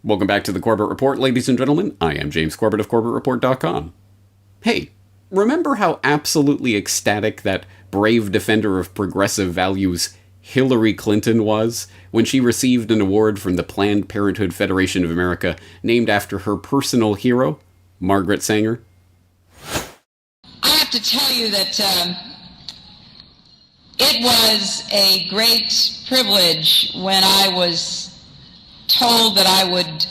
Welcome back to the Corbett Report, ladies and gentlemen. I am James Corbett of CorbettReport.com. Hey, remember how absolutely ecstatic that brave defender of progressive values Hillary Clinton was when she received an award from the Planned Parenthood Federation of America named after her personal hero, Margaret Sanger? I have to tell you that it was a great privilege when I was told that I would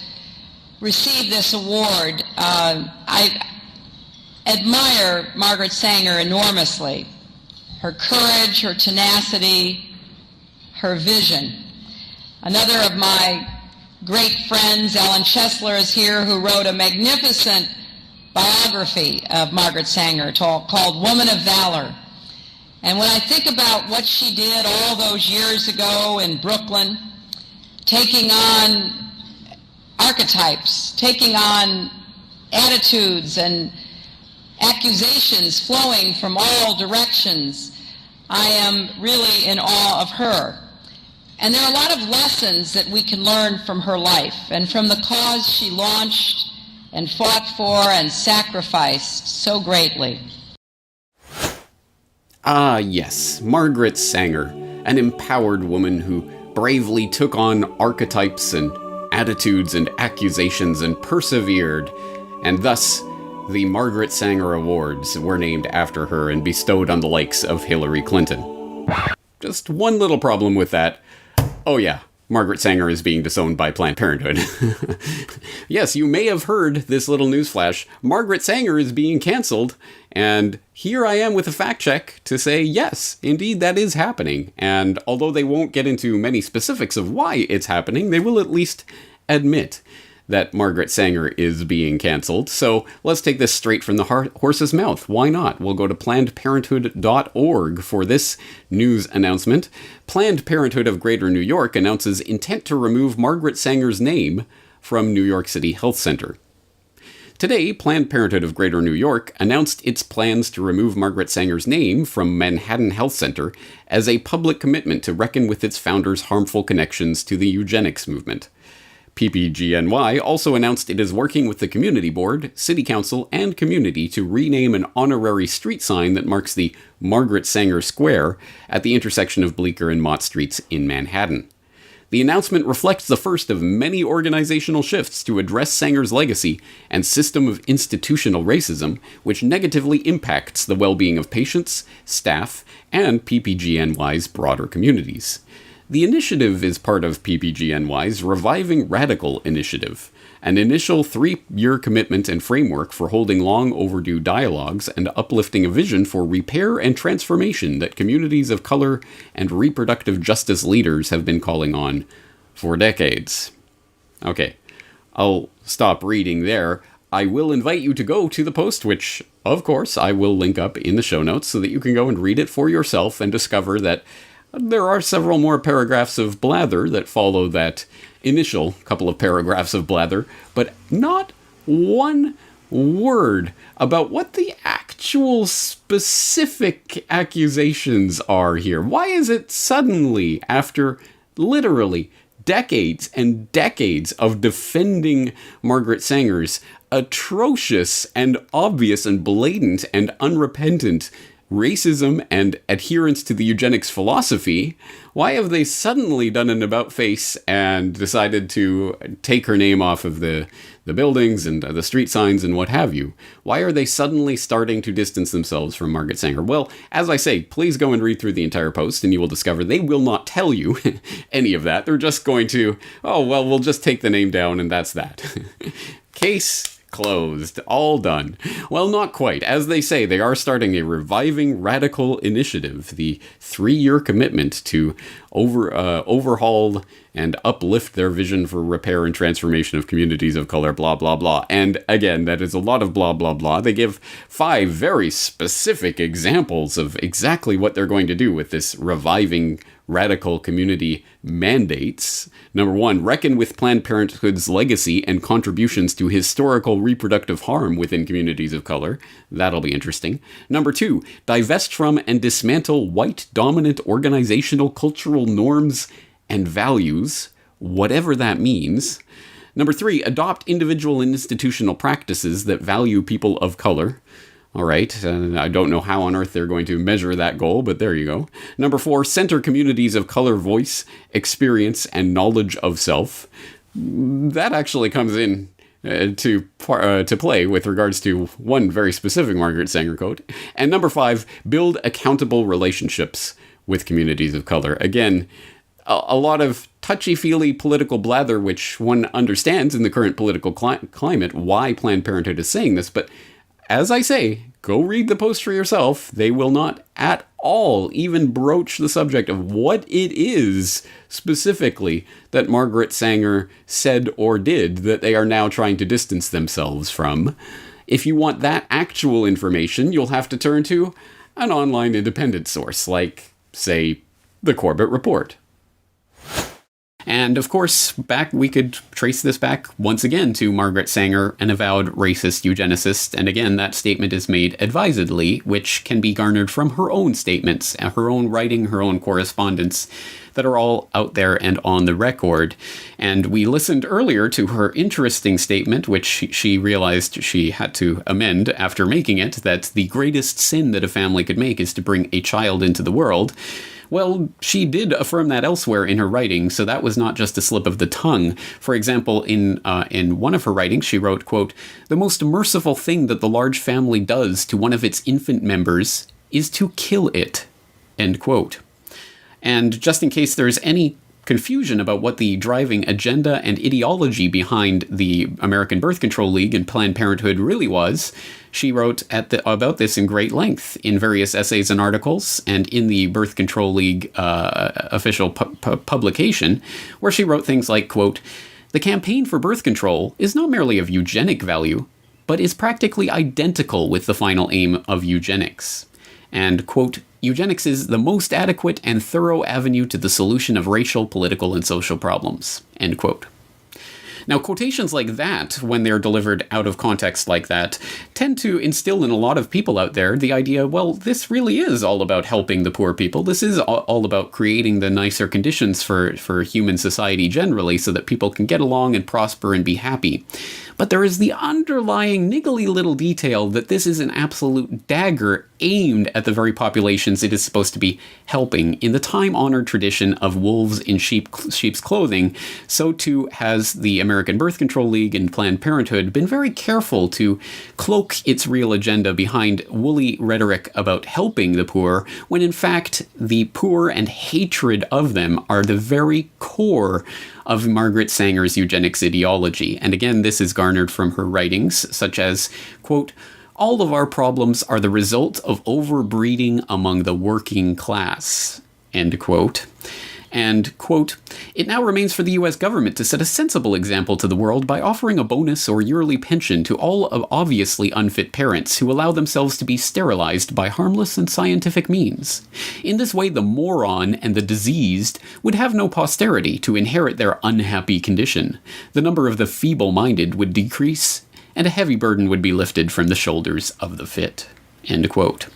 receive this award. I admire Margaret Sanger enormously. Her courage, her tenacity, her vision. Another of my great friends, Ellen Chesler, is here, who wrote a magnificent biography of Margaret Sanger called Woman of Valor. And when I think about what she did all those years ago in Brooklyn, taking on archetypes, taking on attitudes and accusations flowing from all directions, I am really in awe of her. And there are a lot of lessons that we can learn from her life and from the cause she launched and fought for and sacrificed so greatly. Ah, yes, Margaret Sanger, an empowered woman who bravely took on archetypes and attitudes and accusations and persevered, and thus the Margaret Sanger Awards were named after her and bestowed on the likes of Hillary Clinton. Just one little problem with that. Oh yeah, Margaret Sanger is being disowned by Planned Parenthood. Yes, you may have heard this little newsflash. Margaret Sanger is being cancelled, and here I am with a fact check to say, yes, indeed that is happening. And although they won't get into many specifics of why it's happening, they will at least admit that Margaret Sanger is being cancelled. So let's take this straight from the horse's mouth. Why not? We'll go to PlannedParenthood.org for this news announcement. Planned Parenthood of Greater New York announces intent to remove Margaret Sanger's name from New York City Health Center. Today, Planned Parenthood of Greater New York announced its plans to remove Margaret Sanger's name from Manhattan Health Center as a public commitment to reckon with its founder's harmful connections to the eugenics movement. PPGNY also announced it is working with the Community Board, City Council, and community to rename an honorary street sign that marks the Margaret Sanger Square at the intersection of Bleecker and Mott Streets in Manhattan. The announcement reflects the first of many organizational shifts to address Sanger's legacy and system of institutional racism, which negatively impacts the well-being of patients, staff, and PPGNY's broader communities. The initiative is part of PPGNY's Reviving Radical initiative, an initial 3-year commitment and framework for holding long overdue dialogues and uplifting a vision for repair and transformation that communities of color and reproductive justice leaders have been calling on for decades. Okay, I'll stop reading there. I will invite you to go to the post, which, of course, I will link up in the show notes so that you can go and read it for yourself and discover that there are several more paragraphs of blather that follow that initial couple of paragraphs of blather, but not one word about what the actual specific accusations are here. Why is it suddenly, after literally decades and decades of defending Margaret Sanger's atrocious and obvious and blatant and unrepentant racism and adherence to the eugenics philosophy, why have they suddenly done an about-face and decided to take her name off of the buildings and the street signs and what have you? Why are they suddenly starting to distance themselves from Margaret Sanger? Well, as I say, please go and read through the entire post and you will discover they will not tell you any of that. They're just going to, oh, well, we'll just take the name down and that's that. Case closed. All done. Well, not quite. As they say, they are starting a Reviving Radical initiative, the 3-year commitment to overhaul and uplift their vision for repair and transformation of communities of color, blah, blah, blah. And again, that is a lot of blah, blah, blah. They give 5 very specific examples of exactly what they're going to do with this Reviving Radical community mandates. Number 1, reckon with Planned Parenthood's legacy and contributions to historical reproductive harm within communities of color. That'll be interesting. Number 2, divest from and dismantle white dominant organizational cultural norms and values, whatever that means. Number 3, adopt individual and institutional practices that value people of color. All right, I don't know how on earth they're going to measure that goal, but there you go. Number 4, center communities of color voice, experience, and knowledge of self. That actually comes in to play with regards to one very specific Margaret Sanger quote. And number 5, build accountable relationships with communities of color. Again, a lot of touchy-feely political blather, which one understands in the current political climate why Planned Parenthood is saying this, but as I say, go read the post for yourself. They will not at all even broach the subject of what it is specifically that Margaret Sanger said or did that they are now trying to distance themselves from. If you want that actual information, you'll have to turn to an online independent source like, say, the Corbett Report. And of course, we could trace this back once again to Margaret Sanger, an avowed racist eugenicist. And again, that statement is made advisedly, which can be garnered from her own statements, her own writing, her own correspondence, that are all out there and on the record. And we listened earlier to her interesting statement, which she realized she had to amend after making it, that the greatest sin that a family could make is to bring a child into the world. Well, she did affirm that elsewhere in her writing, so that was not just a slip of the tongue. For example, in one of her writings, she wrote, quote, "The most merciful thing that the large family does to one of its infant members is to kill it," end quote. And just in case there's any confusion about what the driving agenda and ideology behind the American Birth Control League and Planned Parenthood really was, she wrote about this in great length in various essays and articles, and in the Birth Control League official publication, where she wrote things like, quote, "The campaign for birth control is not merely of eugenic value, but is practically identical with the final aim of eugenics." And, quote, "Eugenics is the most adequate and thorough avenue to the solution of racial, political, and social problems," end quote. Now, quotations like that, when they're delivered out of context like that, tend to instill in a lot of people out there the idea, well, this really is all about helping the poor people. This is all about creating the nicer conditions for human society generally so that people can get along and prosper and be happy. But there is the underlying niggly little detail that this is an absolute dagger aimed at the very populations it is supposed to be helping. In the time-honored tradition of wolves in sheep's clothing, so too has the American Birth Control League and Planned Parenthood been very careful to cloak its real agenda behind woolly rhetoric about helping the poor, when in fact the poor and hatred of them are the very core of Margaret Sanger's eugenics ideology. And again, this is garnered from her writings, such as, quote, "All of our problems are the result of overbreeding among the working class," end quote. And, quote, "It now remains for the U.S. government to set a sensible example to the world by offering a bonus or yearly pension to all of obviously unfit parents who allow themselves to be sterilized by harmless and scientific means. In this way, the moron and the diseased would have no posterity to inherit their unhappy condition. The number of the feeble-minded would decrease, and a heavy burden would be lifted from the shoulders of the fit," end quote.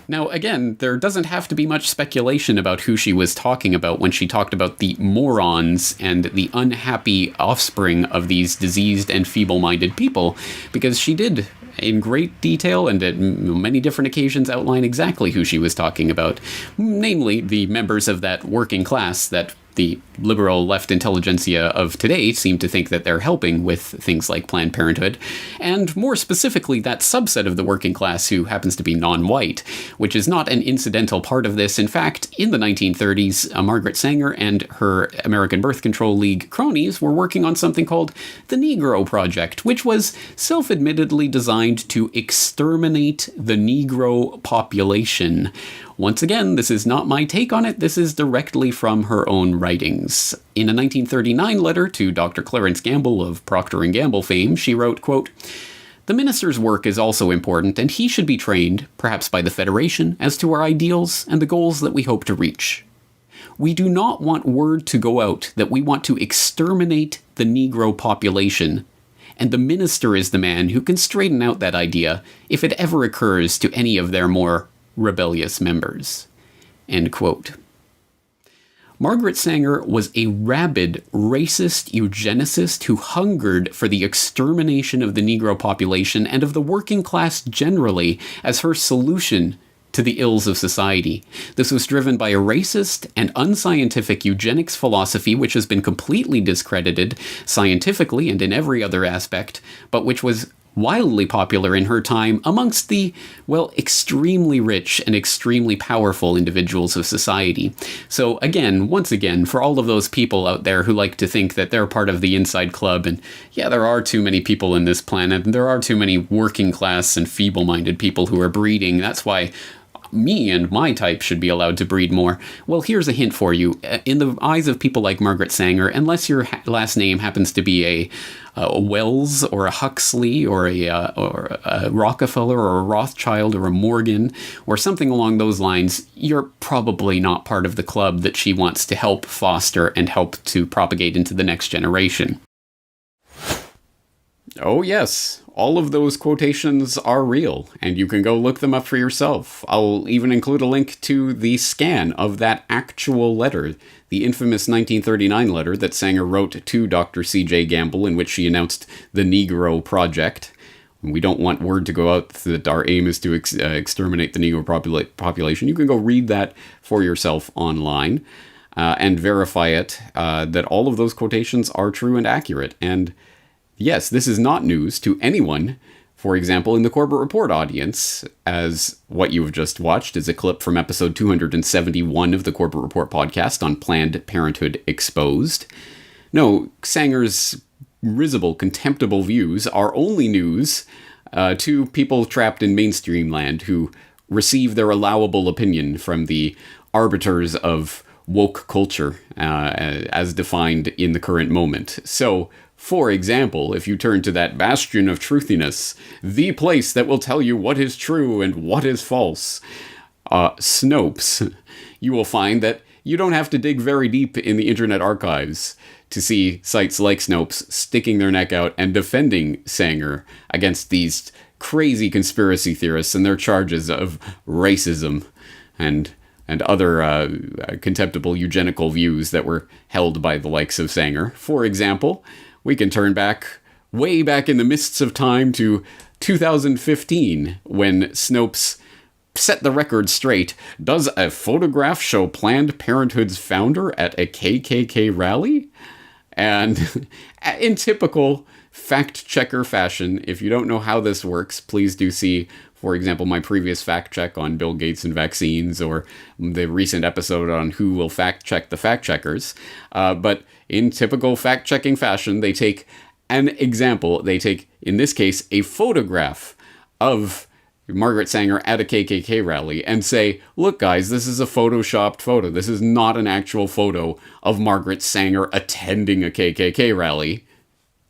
Now, again, there doesn't have to be much speculation about who she was talking about when she talked about the morons and the unhappy offspring of these diseased and feeble-minded people, because she did, in great detail and at many different occasions, outline exactly who she was talking about, namely the members of that working class that the liberal left intelligentsia of today seem to think that they're helping with things like Planned Parenthood, and more specifically that subset of the working class who happens to be non-white, which is not an incidental part of this. In fact, in the 1930s, Margaret Sanger and her American Birth Control League cronies were working on something called the Negro Project, which was self-admittedly designed to exterminate the Negro population. Once again, this is not my take on it, this is directly from her own writings. In a 1939 letter to Dr. Clarence Gamble of Procter & Gamble fame, she wrote, quote, "The minister's work is also important, and he should be trained, perhaps by the Federation, as to our ideals and the goals that we hope to reach. We do not want word to go out that we want to exterminate the Negro population, and the minister is the man who can straighten out that idea if it ever occurs to any of their more rebellious members," end quote. Margaret Sanger was a rabid, racist eugenicist who hungered for the extermination of the Negro population and of the working class generally as her solution to the ills of society. This was driven by a racist and unscientific eugenics philosophy which has been completely discredited scientifically and in every other aspect, but which was wildly popular in her time amongst the, well, extremely rich and extremely powerful individuals of society. So again, once again, for all of those people out there who like to think that they're part of the inside club, and yeah, there are too many people in this planet, and there are too many working class and feeble-minded people who are breeding, that's why me and my type should be allowed to breed more. Well, here's a hint for you. In the eyes of people like Margaret Sanger, unless your last name happens to be a Wells or a Huxley or a Rockefeller or a Rothschild or a Morgan or something along those lines, you're probably not part of the club that she wants to help foster and help to propagate into the next generation. Oh yes, all of those quotations are real, and you can go look them up for yourself. I'll even include a link to the scan of that actual letter, the infamous 1939 letter that Sanger wrote to Dr. C.J. Gamble, in which she announced the Negro Project. We don't want word to go out that our aim is to exterminate the Negro population. You can go read that for yourself online and verify it, that all of those quotations are true and accurate. And yes, this is not news to anyone, for example, in the Corbett Report audience, as what you have just watched is a clip from episode 271 of the Corbett Report podcast on Planned Parenthood Exposed. No, Sanger's risible, contemptible views are only news to people trapped in mainstream land who receive their allowable opinion from the arbiters of woke culture as defined in the current moment. So, for example, if you turn to that bastion of truthiness, the place that will tell you what is true and what is false, Snopes, you will find that you don't have to dig very deep in the Internet archives to see sites like Snopes sticking their neck out and defending Sanger against these crazy conspiracy theorists and their charges of racism and other contemptible eugenical views that were held by the likes of Sanger. For example, we can turn way back in the mists of time to 2015, when Snopes set the record straight. Does a photograph show Planned Parenthood's founder at a KKK rally? And in typical fact-checker fashion, if you don't know how this works, please do see, for example, my previous fact-check on Bill Gates and vaccines, or the recent episode on who will fact-check the fact-checkers. But in typical fact-checking fashion, they take an example. They take, in this case, a photograph of Margaret Sanger at a KKK rally and say, look guys, this is a photoshopped photo. This is not an actual photo of Margaret Sanger attending a KKK rally.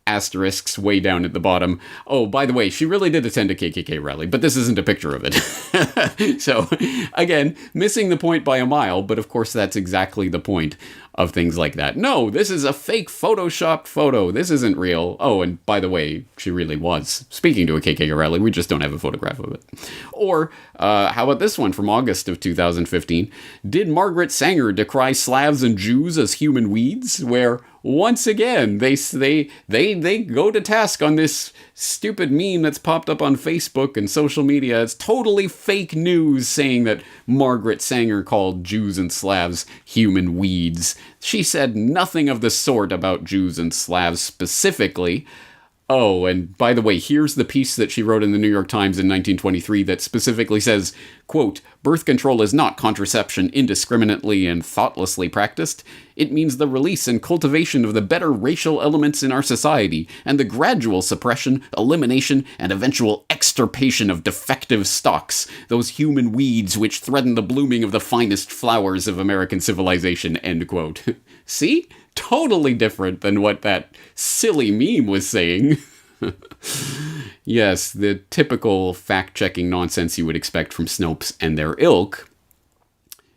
Asterisks way down at the bottom. Oh, by the way, she really did attend a KKK rally, but this isn't a picture of it. So, again, missing the point by a mile, but of course that's exactly the point of things like that. No, this is a fake photoshopped photo. This isn't real. Oh, and by the way, she really was speaking to a KKK rally. We just don't have a photograph of it. Or, how about this one from August of 2015? Did Margaret Sanger decry Slavs and Jews as human weeds? Where, once again, they go to task on this stupid meme that's popped up on Facebook and social media. It's totally fake news saying that Margaret Sanger called Jews and Slavs human weeds. She said nothing of the sort about Jews and Slavs specifically. Oh, and by the way, here's the piece that she wrote in the New York Times in 1923 that specifically says, quote, birth control is not contraception indiscriminately and thoughtlessly practiced. It means the release and cultivation of the better racial elements in our society and the gradual suppression, elimination, and eventual extirpation of defective stocks, those human weeds which threaten the blooming of the finest flowers of American civilization, end quote. See? Totally different than what that silly meme was saying. Yes, the typical fact-checking nonsense you would expect from Snopes and their ilk.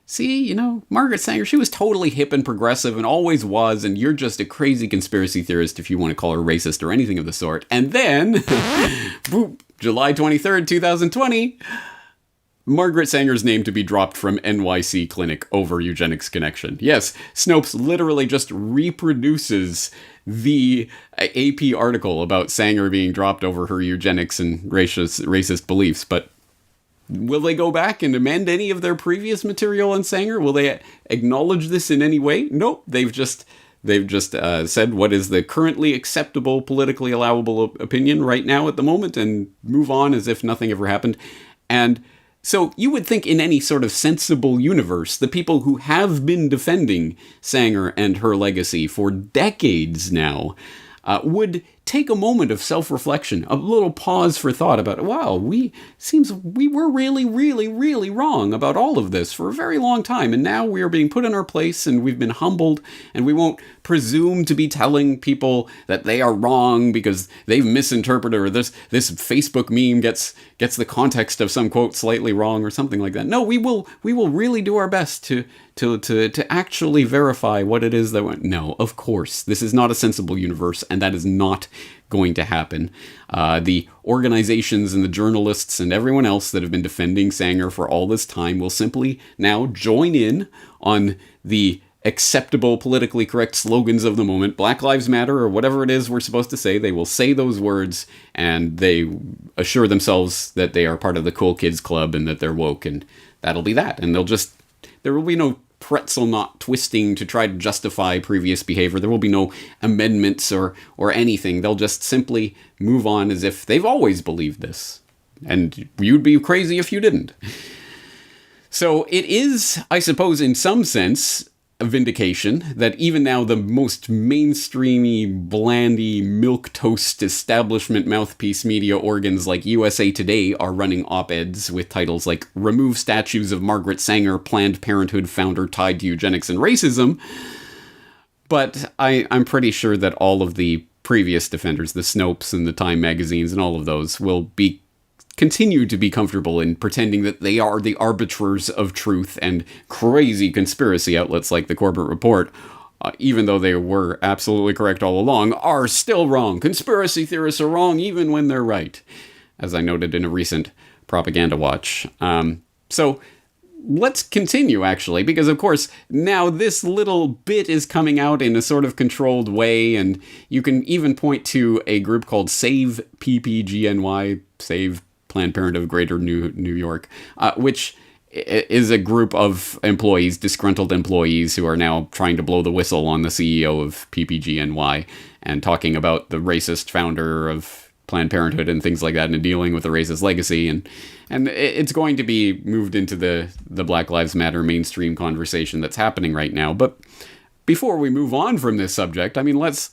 See, Margaret Sanger, she was totally hip and progressive and always was, and you're just a crazy conspiracy theorist if you want to call her racist or anything of the sort. And then, boop, July 23rd, 2020, Margaret Sanger's name to be dropped from NYC clinic over eugenics connection. Yes, Snopes literally just reproduces the AP article about Sanger being dropped over her eugenics and racist beliefs, but will they go back and amend any of their previous material on Sanger? Will they acknowledge this in any way? Nope, they've just said what is the currently acceptable, politically allowable opinion right now at the moment and move on as if nothing ever happened. And so you would think in any sort of sensible universe, the people who have been defending Sanger and her legacy for decades now would take a moment of self-reflection, a little pause for thought about, wow, we were really, really, really wrong about all of this for a very long time, and now we are being put in our place, and we've been humbled, and we won't presume to be telling people that they are wrong because they've misinterpreted, or this Facebook meme gets the context of some quote slightly wrong or something like that. No, we will really do our best to actually verify what it is that went. No, of course, this is not a sensible universe, and that is not going to happen. The organizations and the journalists and everyone else that have been defending Sanger for all this time will simply now join in on the acceptable, politically correct slogans of the moment. Black Lives Matter, or whatever it is we're supposed to say. They will say those words, and they assure themselves that they are part of the cool kids club and that they're woke, and that'll be that. And there will be no pretzel knot twisting to try to justify previous behavior. There will be no amendments or anything. They'll just simply move on as if they've always believed this. And you'd be crazy if you didn't. So it is, I suppose, in some sense, a vindication that even now the most mainstreamy, blandy, milquetoast establishment mouthpiece media organs like USA Today are running op-eds with titles like "Remove Statues of Margaret Sanger, Planned Parenthood Founder Tied to Eugenics and Racism." But I'm pretty sure that all of the previous defenders, the Snopes and the Time magazines and all of those, will continue to be comfortable in pretending that they are the arbiters of truth, and crazy conspiracy outlets like the Corbett Report, even though they were absolutely correct all along, are still wrong. Conspiracy theorists are wrong even when they're right, as I noted in a recent Propaganda Watch. So let's continue, actually, because, of course, now this little bit is coming out in a sort of controlled way, and you can even point to a group called Save PPGNY, Save Planned Parenthood of Greater New York, which is a group of employees, disgruntled employees, who are now trying to blow the whistle on the CEO of PPGNY and talking about the racist founder of Planned Parenthood and things like that, and dealing with the racist legacy. And it's going to be moved into the Black Lives Matter mainstream conversation that's happening right now. But before we move on from this subject, I mean, let's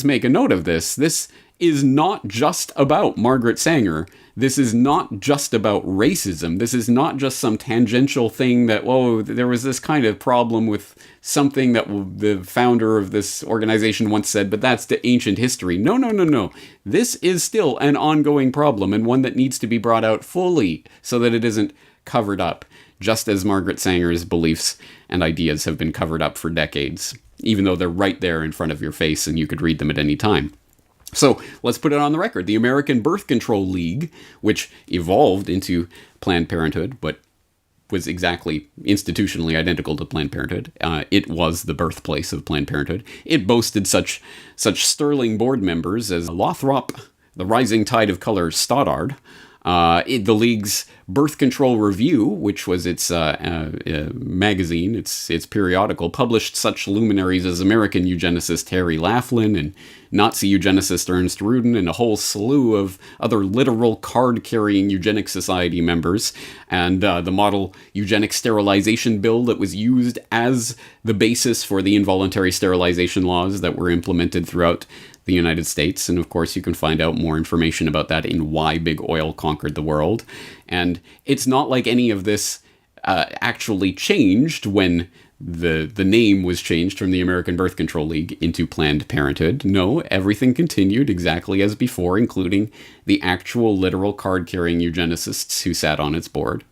make a note of this. This is not just about Margaret Sanger. This is not just about racism. This is not just some tangential thing that, whoa, there was this kind of problem with something that the founder of this organization once said, but that's the ancient history. No. This is still an ongoing problem, and one that needs to be brought out fully so that it isn't covered up, just as Margaret Sanger's beliefs and ideas have been covered up for decades, even though they're right there in front of your face and you could read them at any time. So let's put it on the record. The American Birth Control League, which evolved into Planned Parenthood, but was exactly institutionally identical to Planned Parenthood. It was the birthplace of Planned Parenthood. It boasted such sterling board members as Lothrop, the Rising Tide of Color Stoddard, the League's Birth Control Review, which was its magazine, its periodical, published such luminaries as American eugenicist Harry Laughlin and Nazi eugenicist Ernst Rudin, and a whole slew of other literal card-carrying eugenics society members, and the model eugenic sterilization bill that was used as the basis for the involuntary sterilization laws that were implemented throughout the United States. And of course, you can find out more information about that in Why Big Oil Conquered the World. And it's not like any of this actually changed when the name was changed from the American Birth Control League into Planned Parenthood. No, everything continued exactly as before, including the actual literal card-carrying eugenicists who sat on its board.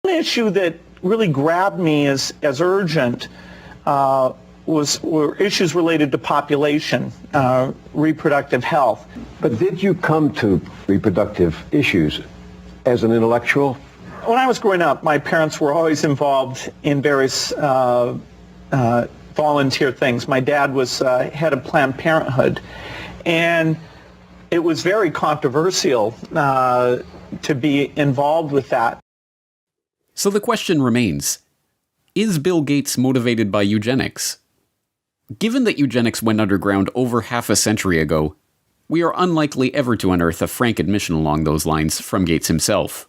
One issue that really grabbed me as urgent were issues related to population, reproductive health. But did you come to reproductive issues as an intellectual? When I was growing up, my parents were always involved in various volunteer things. My dad was head of Planned Parenthood, and it was very controversial to be involved with that. So the question remains, is Bill Gates motivated by eugenics? Given that eugenics went underground over half a century ago, we are unlikely ever to unearth a frank admission along those lines from Gates himself.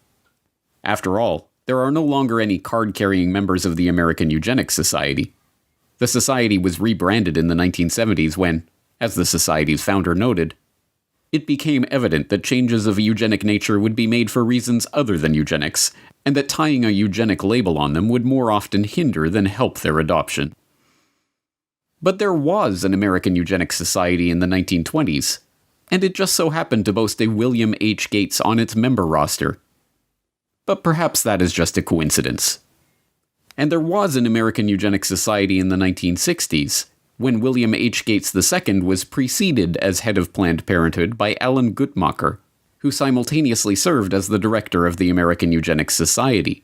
After all, there are no longer any card-carrying members of the American Eugenics Society. The society was rebranded in the 1970s when, as the society's founder noted, it became evident that changes of a eugenic nature would be made for reasons other than eugenics, and that tying a eugenic label on them would more often hinder than help their adoption. But there was an American Eugenics Society in the 1920s, and it just so happened to boast a William H. Gates on its member roster. But perhaps that is just a coincidence. And there was an American Eugenics Society in the 1960s, when William H. Gates II was preceded as head of Planned Parenthood by Alan Guttmacher, who simultaneously served as the director of the American Eugenics Society.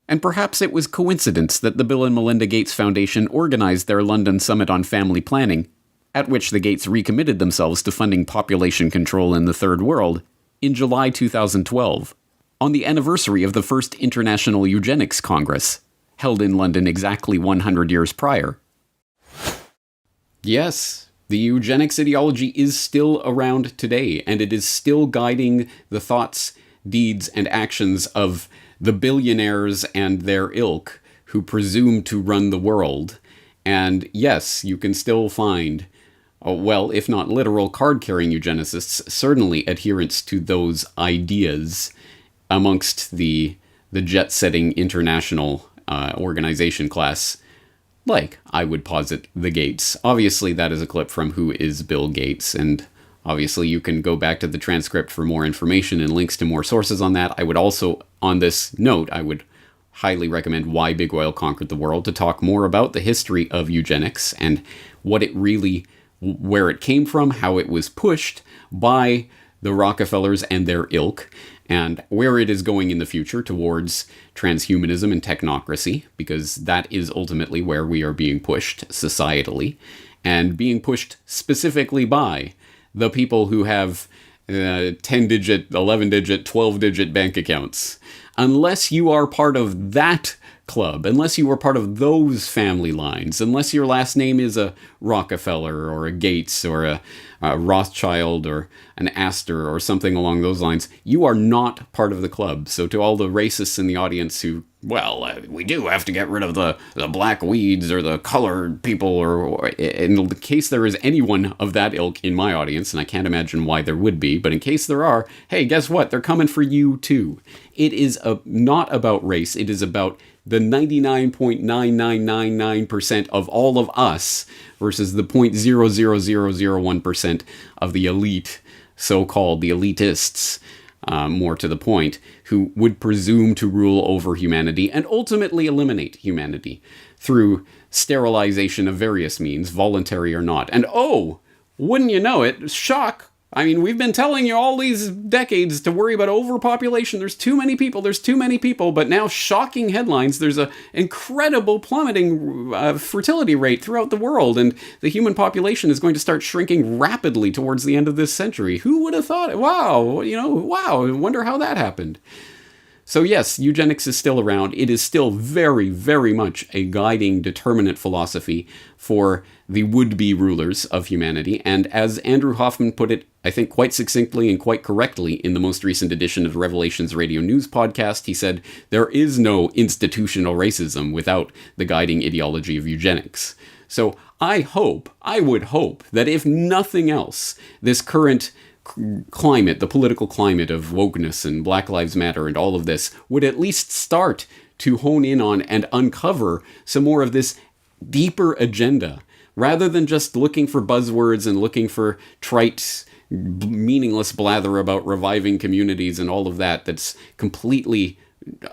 And perhaps it was coincidence that the Bill and Melinda Gates Foundation organized their London Summit on Family Planning, at which the Gates recommitted themselves to funding population control in the Third World, in July 2012. On the anniversary of the first International Eugenics Congress, held in London exactly 100 years prior. Yes, the eugenics ideology is still around today, and it is still guiding the thoughts, deeds, and actions of the billionaires and their ilk who presume to run the world. And yes, you can still find, well, if not literal card-carrying eugenicists, certainly adherents to those ideas amongst the jet-setting international organization class, like, I would posit, the Gates. Obviously, that is a clip from Who is Bill Gates, and obviously you can go back to the transcript for more information and links to more sources on that. I would also, on this note, I would highly recommend Why Big Oil Conquered the World to talk more about the history of eugenics and what it really, where it came from, how it was pushed by the Rockefellers and their ilk, and where it is going in the future towards transhumanism and technocracy, because that is ultimately where we are being pushed societally, and being pushed specifically by the people who have 10-digit, 11-digit, 12-digit bank accounts. Unless you are part of that club, unless you are part of those family lines, unless your last name is a Rockefeller or a Gates or a Rothschild or an Astor or something along those lines, you are not part of the club. So to all the racists in the audience who, well, we do have to get rid of the black weeds or the colored people, or in the case there is anyone of that ilk in my audience, and I can't imagine why there would be, but in case there are, hey, guess what? They're coming for you too. It is not about race. It is about the 99.9999% of all of us versus the 0.00001% of the elite, so-called the elitists, more to the point, who would presume to rule over humanity and ultimately eliminate humanity through sterilization of various means, voluntary or not. And oh, wouldn't you know it, shock! I mean, we've been telling you all these decades to worry about overpopulation. There's too many people, but now shocking headlines, there's an incredible plummeting fertility rate throughout the world, and the human population is going to start shrinking rapidly towards the end of this century. Who would have thought it? Wow, I wonder how that happened. So yes, eugenics is still around. It is still very, very much a guiding determinant philosophy for the would-be rulers of humanity. And as Andrew Hoffman put it, I think quite succinctly and quite correctly in the most recent edition of Revelations Radio News podcast, he said, there is no institutional racism without the guiding ideology of eugenics. So I would hope that if nothing else, this current climate, the political climate of wokeness and Black Lives Matter and all of this would at least start to hone in on and uncover some more of this deeper agenda, rather than just looking for buzzwords and looking for trite, meaningless blather about reviving communities and all of that that's completely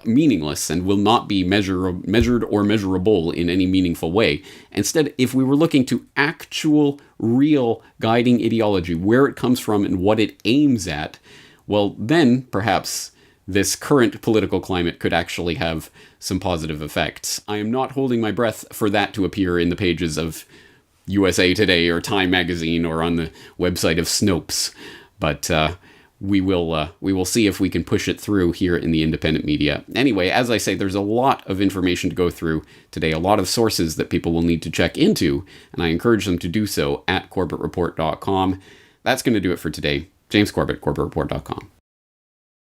meaningless and will not be measured or measurable in any meaningful way. Instead, if we were looking to actual, real guiding ideology, where it comes from and what it aims at, well, then perhaps this current political climate could actually have some positive effects. I am not holding my breath for that to appear in the pages of USA Today or Time Magazine or on the website of Snopes, but we will see if we can push it through here in the independent media. Anyway, as I say, there's a lot of information to go through today, a lot of sources that people will need to check into, and I encourage them to do so at corbettreport.com. That's going to do it for today. James Corbett, corbettreport.com.